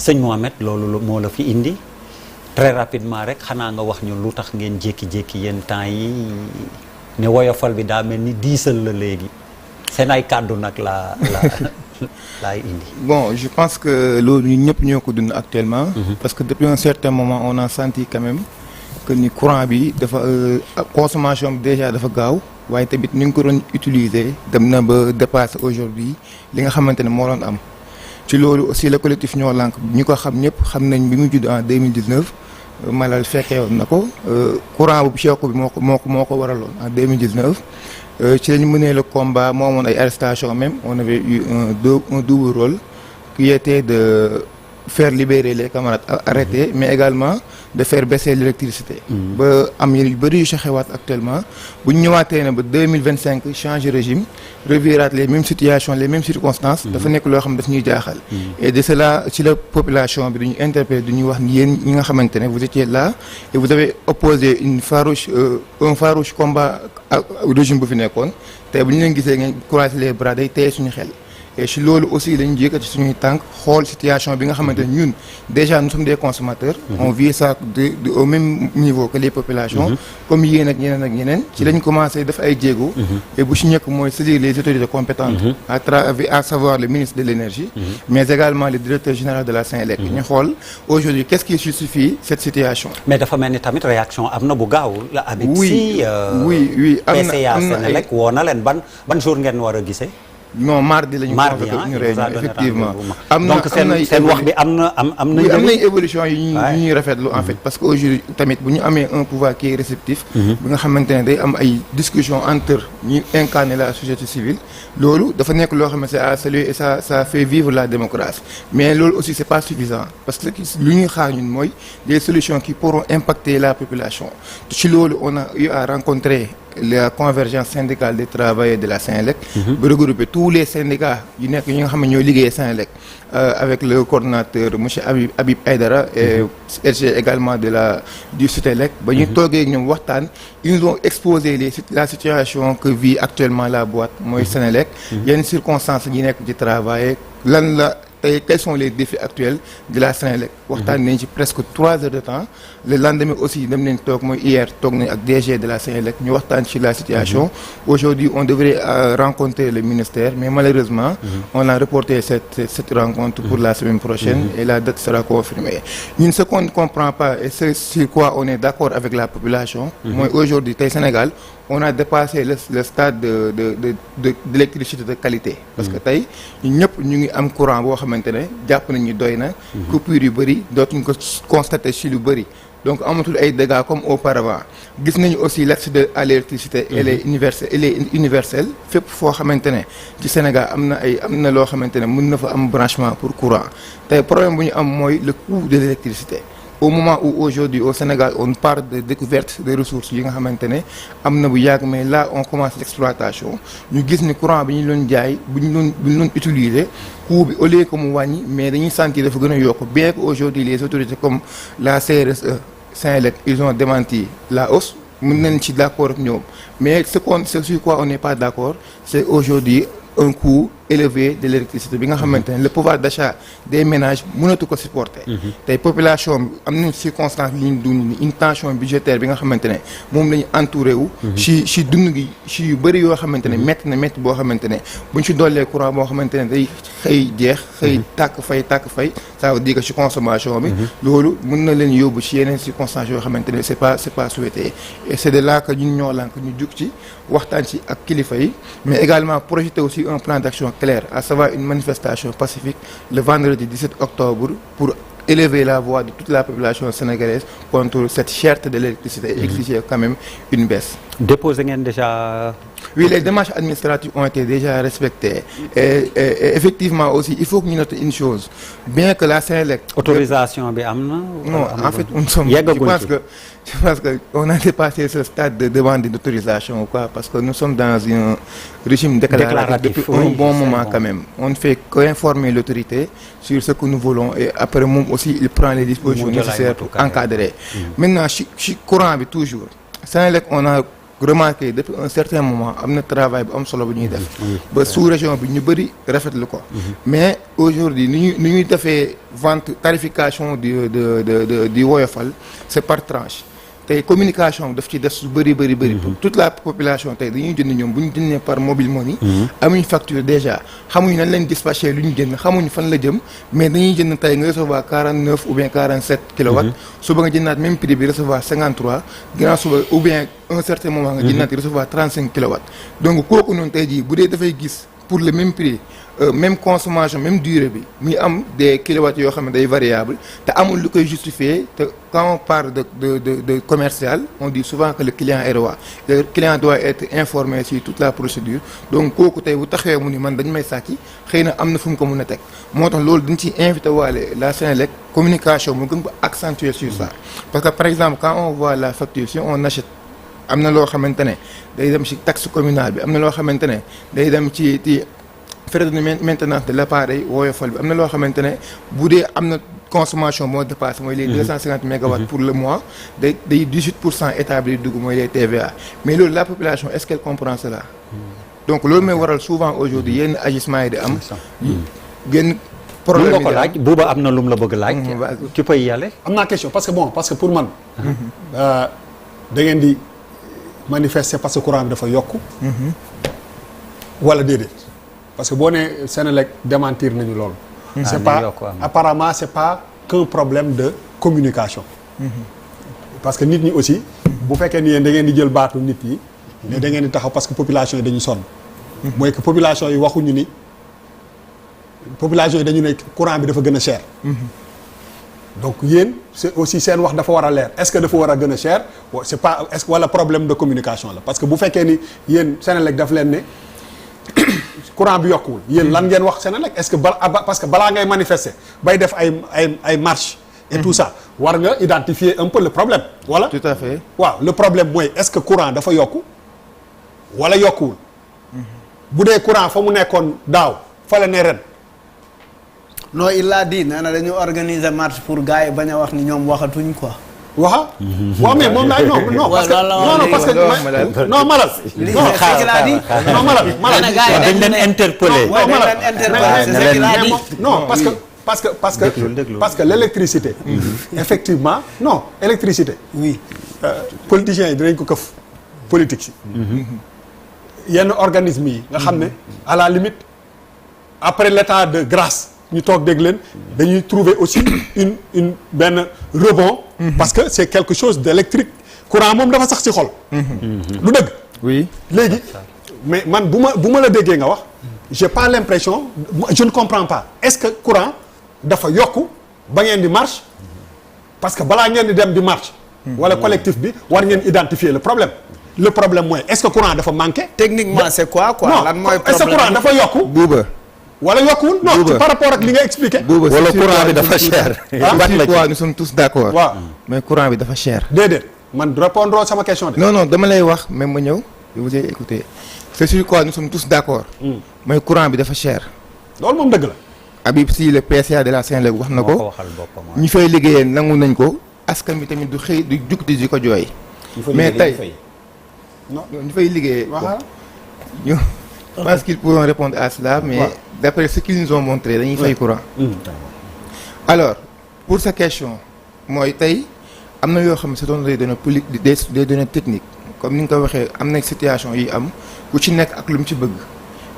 sëñ Mohamed loolu moo la fi indi très rapidement rek xanaa nga wax ñu lu tax ngeen jékki-jékki yenn temps yi ne woyofal bi daa mel ni diisal la léegi seen ay kàddu nag laay indi. Bon, je pense que loolu ñun ñëpp ñoo ko dund actuellement. Parce que depuis un certain moment on a senti quand même que ni courant bi dafa consommation bi déjà dafa gaaw waaye tamit ni nga ko doon utiliser dem na ba dépasser aujourd'hui li nga xamante ne moo doon am. ci loolu aussi le collectif Ñoo Lank ñi ko xam ñëpp xam nañ bi mu judd en 2019 Malal fekkee woon na ko courant bu choc bi moo ko waraloon en 2019 ci lañu mënee le combat moo amoon ay arrestation même on avait eu un double rôle qui était de faire libérer les camarades arrêtés mais également de faire baisser l'électricité ba am yu bëri yu si xewaat actuellement bu ñu ñëwaatee ne ba 2025 changer régime reviraat les mêmes situations les mêmes circonstances dafa nekk loo xam daf ñuy jaaxal et de cela ci la population bi duñu interpellé duñuy wax ni yéen ñi nga xamante ne vous étiez là et vous avez opposé un farouche combat ak régime bu fi nekkoon te bu ñu leen gisee ngeen croiser les bras day téye suñu xel et ci loolu aussi dañu jékkati suñuy tànk xool situation bi nga xamante ne ñun déjà nous sommes des consommateurs on vit ça au même niveau que les populations comme yéen ak ñeneen ci lañ commencé def ay jéego et bu ci ñëkk mooy saisir les autorités compétentes à savoir le ministre de l'énergie mais également le directeur général de la Senelec ñu xool aujourd'hui qu'est-ce qui justifie cette situation. Mais dafa mel ni tamit réaction am na bu gaaw la Habib Sy oui PCA Senelec woo na leen ban jour ngeen war a gisee. Non, mardi la ñu convoqué ñu réunion effectivement donc seen wax bi am na évolution yi ñuy rafetlu en fait parce que aujourd'hui tamit bu ñu amee un pouvoir qui est réceptif bi nga xamante ne day am ay discussion entre ñi incarner la société civile loolu dafa nekk loo xam ne c'est à saluer et ça fait vivre la démocratie mais loolu aussi c'est pas suffisant parce que lu ñuy xaar ñun mooy des solutions qui pourront impacter la population ci loolu on a eu à rencontrer la convergence syndicale des travailleurs de la Senelec ba regrouper tous les syndicats yu nekk ñi nga xam ne ñoo liggéey Senelec avec le coordonnateur monsieur Habib Aïdara et RG également du Sutelec ba ñu toogee ñoom waxtaan ils nous ont exposé la situation que vit actuellement la boîte mooy Senelec yenn circonstances yi nekk di travailler lan la tey quels sont les défis actuels de la Senelec waxtaan nañ ci presque 3 heures de temps le lendemain aussi dem nañ toog mooy hier toog nañ ak DG de la Senelec ñu waxtaan ci la situation aujourd'hui on devrait rencontrer le ministère mais malheureusement on a reporté cette rencontre pour la semaine prochaine et la date sera confirmée ñun ce qu'on ne comprend pas et ce sur quoi on est d'accord avec la population mooy aujourd'hui tey Sénégal on a dépassé le stade d'électricité de qualité parce que tey ñun ñëpp ñu ngi am courant boo xamante ne jàpp nañu doy na coupure yu bëri dootuñ ko constater ci lu bëri donc amatul ay dégâts comme auparavant gis nañu aussi l'accès à l'électricité elle est universelle fépp foo xamante ne ci Sénégal am na loo xamante ne mën na fa am branchement pour courant tey problème bu ñu am mooy le coût de l'électricité au moment où aujourd'hui au Sénégal on parle de découverte des ressources yi nga xamante ne am na bu yàgg mais là on commence l'exploitation ñu gis ni courant bi ñu doon jaay bu ñu doon utiliser coût bi au lieu que mu wàññi mais dañuy sentir dafa gën a yokk bien que aujourd'hui les autorités comme la CRSE Senelec ils ont démenti la hausse mën nañ ci d'accord ak ñoom mais ce sur quoi on n'est pas d'accord c'est aujourd'hui un coût élevé de l'électricité bi nga xamante ne le pouvoir d'achat des ménages mënatu ko supporter tey population bi am nañ circonstance yi ñu dund ni une tension budgétaire bi nga xamante ne moom la ñu entouré wu ci dund gi ci yu bëri yoo xamante ne métti boo xamante ne buñ ci dollee courant boo xamante ne day xëy tàkk fay ça veut dire que ci consommation bi loolu mën na leen yóbbu ci yeneen circonstances yoo xamante ne c'est pas souhaité et c'est de là que ñun Ñoo Lank ñu jug ci waxtaan ci ak kilifa yi mais également projeter aussi un plan d'action clair, à savoir une manifestation pacifique le vendredi 17 octobre pour élever la voix de toute la population sénégalaise contre cette cherté de l'électricité et exiger quand même une baisse. Déposé ngeen déjà. Oui, les démarches administratives ont été déjà respectées et effectivement aussi il faut que ñu note une chose bien que la Senelec. Autorisation bi am na. Non, en fait je pense que on a dépassé ce stade de demande d'autorisation ou quoi parce que nous sommes dans un régime déclaratif depuis un bon moment quand même. On ne fait qu'informer l'autorité sur ce que nous voulons et après moom aussi il prend les dispositions nécessaires pour encadrer. Maintenant ci courant bi toujours Senelec on a remarqué depuis un certain moment am na travail bu am solo bu ñuy def ba sous-région bi ñu bëri rafetlu ko mais aujourd'hui ni ñuy defee vente tarification di woyofal c'est par tranche tey communication daf ci des su bëri pour toute la population tey dañuy jënd ñoom bu ñu jëndee par mobile money amuñu facture déjà xamuñu nan leen dispatché lu ñu jënd xamuñu fan la jëm mais dañuy jënd tey nga recevoir 49 ou bien 47 kilowatts suba nga jëndaat même prix bi recevoir 53 ginnaaw suba ou bien un certain moment nga jëndaat recevoir 35 kilowatts donc kooku noonu tey jii bu dee dafay gis pour le même prix même consommation même durée bi muy am des kilowatts yoo xam ne day variable te amul lu koy justifier te quand on parle de commercial on dit souvent que le client est roi le client doit être informé sur toute la procédure donc kooku tey bu taxawee mu ni man dañ may sàcc xëy na am na fu mu ko mun a teg moo tax loolu dañ ciy invité waale la Sénélec communication mu gën ko accentuer sur ça parce que par exemple quand on voit la facture si on achète am na loo xamante ne day dem ci taxe communale bi am na loo xamante ne day dem ci frais de maintenance de l'appareil woyofal bi am na loo xamante ne bu dee am na consommation moo dépassé mooy les 250 mégawatts pour le mois day 18% état bi dugg mooy les TVA mais loolu la population est-ce qu'elle comprend cela donc loolu mooy waral souvent aujourd'hui yenn agissement yi di am genn problème nga ko laaj Bouba am na lu mu la bëgg laaj tu peux y aller am naa question parce que pour man da ngeen di manifester parce que courant bi dafa yokku wala déedéet parce que boo nee Sénélec démentir nañu loolu c'est pas apparemment c'est pas qu'un problème de communication parce que nit ñi aussi bu fekkee ni yéen da ngeen di jël baatu nit yi ne da ngeen di taxaw parce que population yi dañu sonn mooy que population yi waxuñu ni population yi dañu ne courant bi dafa gën a cher donc yéen c'est aussi seen wax dafa war a leer est-ce que dafa war a gën a cher c'est pas est-ce que wala problème de communication la parce que bu fekkee ni yéen Sénélec daf leen ne courant bi yokkuwul yéen lan ngeen wax Sénélec est-ce que parce que balaa ngay manifester bay def ay marche et tout ça war nga identifier un peu le problème voilà tout à fait waaw le problème mooy est-ce que courant dafa yokku wala yokkuwul bu dee courant fa mu nekkoon daaw fa la ne ren non il l'a dit nee na dañu organiser marche pour gars yi bañ a wax ni ñoom waxatuñ quoi waaw mais moom laay non parce que non Malal non Malal dañ leen interpeller non parce que l'électricité effectivement non électricité oui politiciens yi dinañ ko këf politique si yenn organismes yi nga xam ne à la limite après l'état de grâce ñu toog dégg leen dañuy trouver aussi une benn rebond parce que c'est quelque chose d'électrique courant moom dafa sax ci xol lu dëgg oui léegi mais man bu ma la déggee nga wax j'ai pas l'impression je ne comprends pas est-ce que courant dafa yokku ba ngeen di marche parce que balaa ngeen di dem di marche wala collectif bi war ngeen identifier le problème mooy est-ce que courant dafa manqué techniquement c'est quoi lan mooy problème est-ce que courant dafa yokku Bouba wala yokkuwul non ci par rapport ak li nga expliqué wala courant bi dafa cher nous sommes tous d'accord waaw mais courant bi dafa cher déedéet man répondre sama question de non dama lay wax même ma ñëw je vous ai écouté c'est sur quoi nous sommes tous d'accord mais courant bi dafa cher loolu moom dëgg la Habib Sy le PCA de la Sénélec wax na ko ñu fay liggéeyee nangu nañ ko askan bi tamit du xëy du jug di ko jooy mais tey non ñu fay liggéeyee ñu je pense qu'ils pourront répondre à cela mais d'après ce qu'ils nous ont montré dañuy fay courant alors pour sa question mooy tey am na yoo xam ne ce sont des données des données techniques comme ni nga ko waxee am na situation yi am ku ci nekk ak lu mu ci bëgg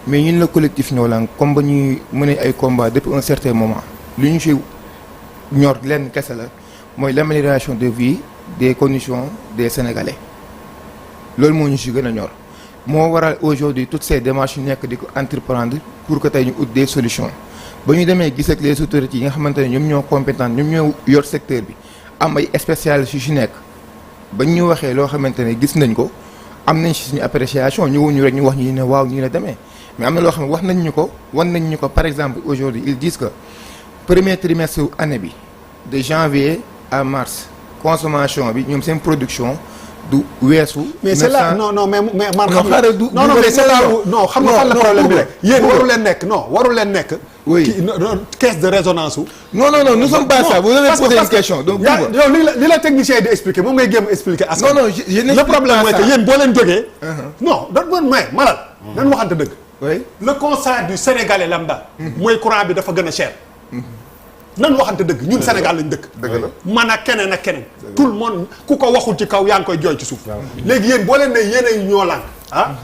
mais ñun la collectif Ñoo Lank comme ba ñuy mener ay combats depuis un certain moment lu ñu ci ñor lenn kese la mooy l'amélioration de vie des conditions des Sénégalais loolu moo ñu ci gën a ñor moo waral aujourd'hui toutes ces démarches yu nekk di ko entreprendre pour que tey ñu ut des solutions ba ñu demee gis ak les autorités yi nga xamante ne ñoom ñoo compétentes ñoom ñoo yor secteur bi am ay spécialistes yu ci nekk ba ñu waxee loo xamante ne gis nañ ko am nañ ci suñu appréciation ñëwuñu rek ñu wax ñu ne waaw ñu la demee mais am na loo xam ne wax nañ ñu ko wan nañ ñu ko par exemple aujourd'hui ils disent que premier trimestre année bi de janvier à mars consommation bi ñoom seen production du weesu. mais c'est là non mais man non xaaral du non mais c'est là non xam nga fan la problème bi rek yéen waru leen nekk oui caisse de résonance u non nous sommes pas ça vous avez posé une question donc yow li la technicien yi di expliquer moom ngay jéem a expliquer askan non je le problème mooy que yéen boo leen jógee non da doon may malal nan waxante dëgg oui le constat du sénégalais lambda mooy courant bi dafa gën a cher nan waxante dëgg ñun Sénégal lañ dëkk man ak keneen tout le monde ku ko waxul ci kaw yaa ngi koy jooy ci suuf léegi yéen boo leen ne yéenay ñoo lànk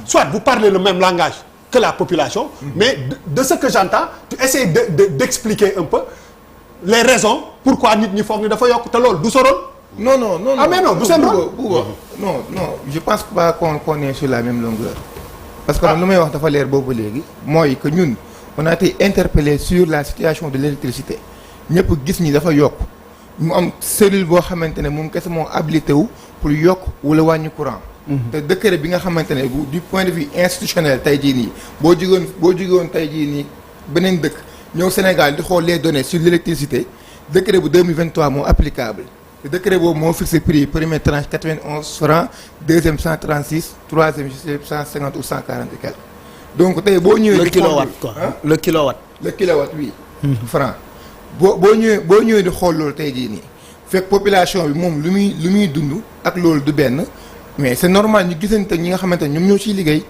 soit vous parlez le même langage que la population mais de ce que j'entends tu essaies d'expliquer un peu les raisons pourquoi nit ñi foog ni dafa yokk te loolu du soroon non ah mais non du seen rôle non je pense pas qu'on est sur la même longueur parce que lu may wax dafa leer boobu léegi mooy que ñun on a été interpellé sur la situation de l'électricité ñëpp gis ñi dafa yokk mu am cellule boo xamante ne moom kese moo habilité wu pour yokk wala wàññi courant te décret bi nga xamante ne du point de vue institutionnel tey jii nii boo jógoon tey jii nii beneen dëkk ñëw Sénégal di xool les données sur l'électricité décret bu 2023 moo applicable te décret boobu moo fixé prix première tranche 91 francs deuxième 136 troisième 150 ou 140 et quelques donc tey boo ñëwee le kilowatt quoi le kilowatt oui franc boo ñëwee di xool loolu tey jii nii fekk population bi moom lu muy dund ak loolu du benn mais c'est normal ñu gisante ñi nga xamante ne ñoom ñoo ciy liggéey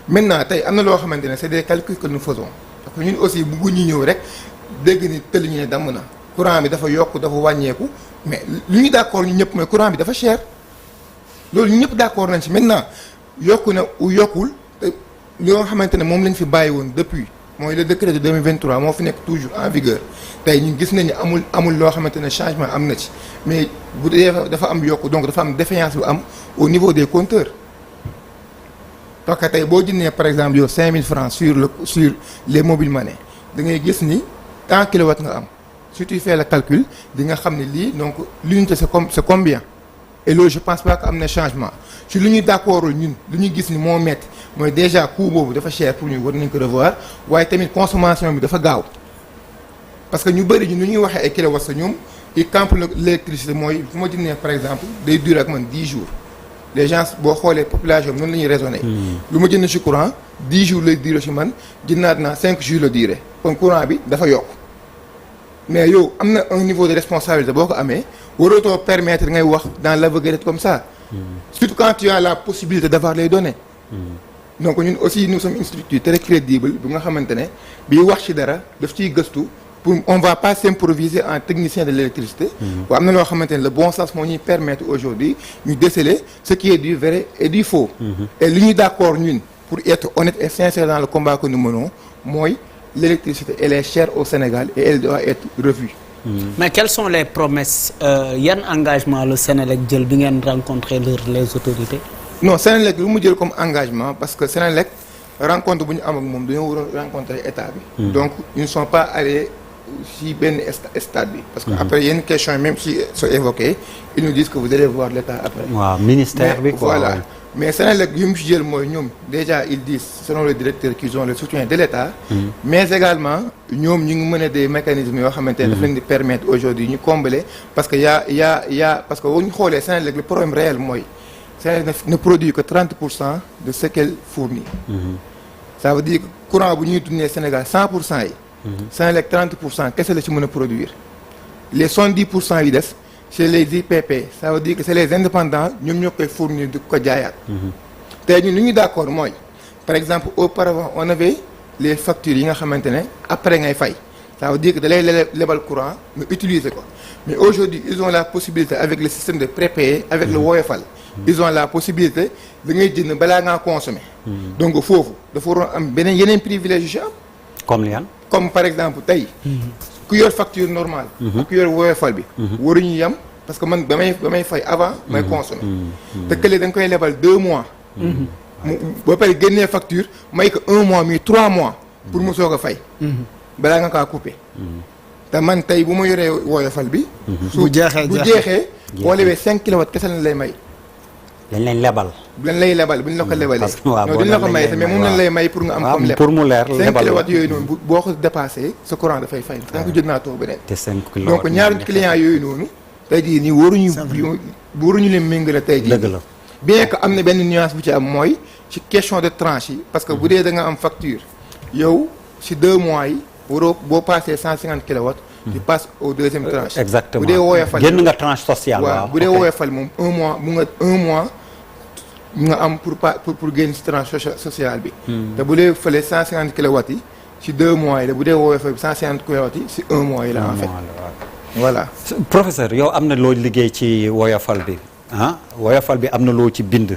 maintenant tey am na loo xamante ne c'est des calculs que nous faisons parce que ñun aussi bëgguñu ñëw rek dégg ni tëli ñu ne damm na courant bi dafa yokk dafa wàññeeku mais lu ñu d'accord ñu ñëpp mooy courant bi dafa cher loolu ñu ñëpp d'accord nañ ci maintenant yokku na ou yokkul te li nga xamante ne moom lañ fi bàyyi woon depuis mooy le décret de 2023 moo fi nekk toujours en vigueur tey ñun gis nañu amul loo xamante ne changement am na ci mais bu dee dafa am yokk donc dafa am défaillance bu am au niveau des compteurs parce que tey boo jëndee par exemple yow 5000 francs sur les mobile money da ngay gis ni tant kilowatt nga am si tu fais le calcul di nga xam ne lii donc l'unité c'est combien et loolu je pense pas que am na changement ci lu ñuy d'accordul ñun lu ñu gis ni moo metti mooy déjà coût boobu dafa cher pour ñu war nañ ko revoir waaye tamit consommation bi dafa gaaw parce que ñu bëri ñu nu ñuy waxee ay kilowatts sa ñoom ils campent l'électricité mooy fu ma jëndee par exemple day durer ak man 10 jours les gens boo xoolee population bi noonu la ñuy raisonner lu ma jënd ci courant 10 jours lay durer ci man jëndaat naa 5 jours la durer kon courant bi dafa yokk mais yow am na un niveau de responsabilité boo ko amee warootoo permettre ngay wax dans l'aveuglette comme ça surtout quand tu as la possibilité d'avoir les données donc ñun aussi nous sommes une structure très crédible bi nga xamante ne bii wax ci dara daf ciy gëstu pour on va pas s'improviser en technicien de l'électricité waaye am na loo xamante ne le bon sens moo ñuy permettre aujourd'hui ñu déceler ce qui est du vrai et du faux et li ñuy d'accord ñun pour être honnête et sincère dans le combat que nous menons mooy l'électricité elle est chère au Sénégal et elle doit être revue mais quelles sont les promesses yan engagement le Sénélec jël bi ngeen rencontrer les autorités non Sénélec lu mu jël comme engagement parce que Sénélec rencontre bu ñu am ak moom dañoo war a rencontrer état bi donc ils ne sont pas allés si benn stade bi parce que après yenn question yi même si sont évoquées ils nous disent que vous allez voir l'état après waaw ministère bi quoi voilà mais Sénélec yu mu ci jël mooy ñoom déjà ils disent selon le directeur qu'ils ont le soutien de l'état mais également ñoom ñu ngi mener des mécanismes yoo xamante ne daf leen di permettre aujourd'hui ñu combler parce que y a parce que bu ñu xoolee Sénélec le problème réel mooy Sénélec ne produit que 30% de ce qu'elle fournit ça veut dire que courant bu ñuy dundee Sénégal 100% yi Sénélec 30% kese la ci mën a produire les 70% yi des c'est les IPP ça veut dire que c'est les indépendants ñoom ñoo koy fournir di ko jaayaat tey ñun lu ñu d'accord mooy par exemple auparavant on avait les factures yi nga xamante ne après ngay fay ça veut dire que da lay lebal courant nga utiliser ko mais aujourd'hui ils ont la possibilité avec le système de prépayé avec le Woyofal ils ont la possibilité da ngay jënd balaa ngaa consommer donc foofu dafa waroon am yeneen privilège yu ci am comme li comme par exemple tey ku yor facture normale ak ku yor Woyofal bi waruñu yem parce que man ba may fay avant may consommer te kële da nga koy lebal 2 mois ba pare génnee facture may ko 1 mois mi 3 mois pour mu soog a fay balaa nga kaa couper te man tey bu ma yoree Woyofal bi bu jeexee boo lebee 5 kilowatts kese lañ lay may dañ leen lebal lay lebal bu ñu la ko lebalee non duñ la ko may mais moom lañ lay may pour nga am comme leb pour mu leer 5 kilowatts yooyu noonu boo ko dépassé sa courant dafay fay tant que jot naa taw beneen te 5 kilowatts donc ñaari clients yooyu noonu tey jii nii waruñu leen méngale tey jii dëgg la bien que am na benn nuance bu ci am mooy ci question de tranche yi parce que bu dee da nga am facture yow ci 2 mois yi waroo boo passé 150 kilowatts tu passes au deuxième tranche. exactement bu dee woyofal génn nga tranche sociale. waaw bu dee woyofal moom 1 mois mu nga 1 mois nga am pour génn ci tranche sociale bi. te bu dee fële 150 kilowatts yi ci 2 mois yi la bu dee woyofal bi 150 kilowatts yi ci 1 mois yi la en fait. voilà. professeur yow am na loo liggéey ci woyofal bi woyofal bi am na loo ci bind.